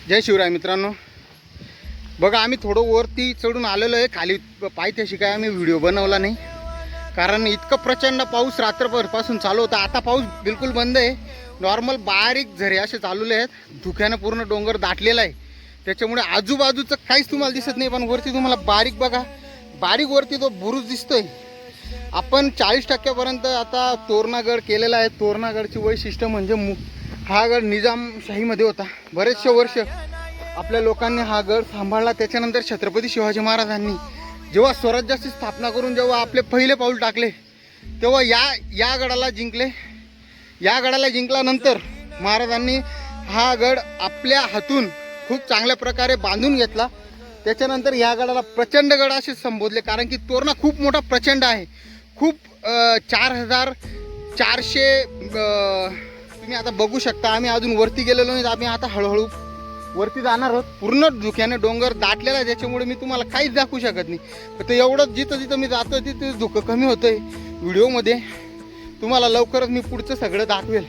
जय शिवराय मित्रांनो, बघा आम्ही थोडं वरती चढून आलेलो आहे. खाली पायथ्याशी काय आम्ही व्हिडिओ बनवला नाही, कारण इतकं प्रचंड पाऊस रात्रभरपासून चालू होता. आता पाऊस बिलकुल बंद आहे. नॉर्मल बारीक झरे असे चालवले आहेत. धुक्यानं पूर्ण डोंगर दाटलेला आहे, त्याच्यामुळे आजूबाजूचं काहीच तुम्हाला दिसत नाही. पण वरती तुम्हाला बारीक बघा, बारीक वरती तो बुरुज दिसतोय. आपण 40% आता तोरणागड केलेला आहे. तोरणागडची वैशिष्ट्य म्हणजे हा गड निजामशाहीमध्ये होता. बरेचसे वर्ष आपल्या लोकांनी हा गड सांभाळला. त्याच्यानंतर छत्रपती शिवाजी महाराजांनी जेव्हा स्वराज्याची स्थापना करून जेव्हा आपले पहिले पाऊल टाकले, तेव्हा या गडाला जिंकले. या गडाला जिंकल्यानंतर महाराजांनी हा गड आपल्या हातून खूप चांगल्या प्रकारे बांधून घेतला. त्याच्यानंतर या गडाला प्रचंड गड असे संबोधले, कारण की तोरणा खूप मोठा प्रचंड आहे. खूप 4400 तुम्ही आता बघू शकता. आम्ही अजून वरती गेलेलो नाही. आम्ही आता हळूहळू वरती जाणार आहोत. पूर्ण धुक्याने डोंगर दाटलेला आहे, त्याच्यामुळे मी तुम्हाला काहीच दाखवू शकत नाही. तर एवढं जिथं मी जातो तिथे धुकं कमी होतंय. व्हिडिओमध्ये तुम्हाला लवकरच मी पुढचं सगळं दाखवेल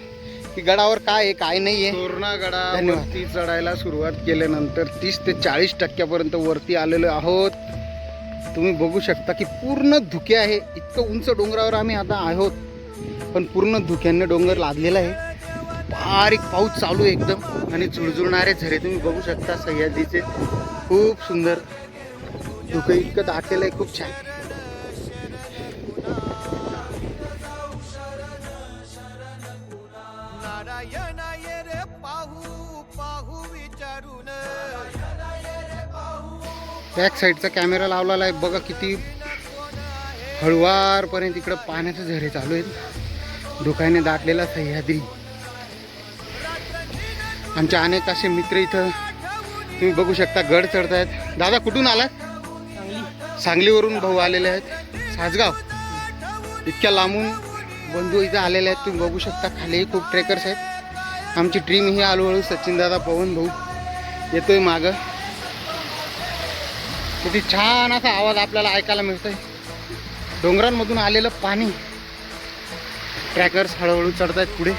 की गडावर काय आहे काय नाही आहे. तोरणा गडावरती चढायला सुरुवात केल्यानंतर 30 ते 40% वरती आलेलो आहोत. तुम्ही बघू शकता की पूर्ण धुके आहे. इतकं उंच डोंगरावर आम्ही आता आहोत, पण पूर्ण धुक्याने डोंगर लादलेला आहे. बारीक पाऊस चालू आहे एकदम, आणि झुळझुळणारे झरे तुम्ही बघू शकता. सह्याद्रीचे खूप सुंदर धुकं इतकं दाटलेलं आहे, खूप छान. बॅक साईडचा कॅमेरा लावलेला आहे. बघा किती हळुवारपर्यंत इकडं पाण्याचे झरे चालू आहेत. धुक्याने दाटलेला सह्याद्री. आमचे अनेक असे मित्र इथं तुम्ही बघू शकता गड चढतायत. दादा कुठून आलात? सांगलीवरून भाऊ आलेले आहेत. सासगाव इतक्या लांबून बंधू इथं आलेले आहेत. तुम्ही बघू शकता खाली खूप ट्रेकर्स आहेत. आमची टीम ही हळूहळू सचिन दादा, पवन भाऊ येतोय मागं. किती छान असा आवाज आपल्याला ऐकायला मिळतोय. डोंगरांमधून आलेलं पाणी. ट्रॅकर्स हळूहळू चढतायत पुढे.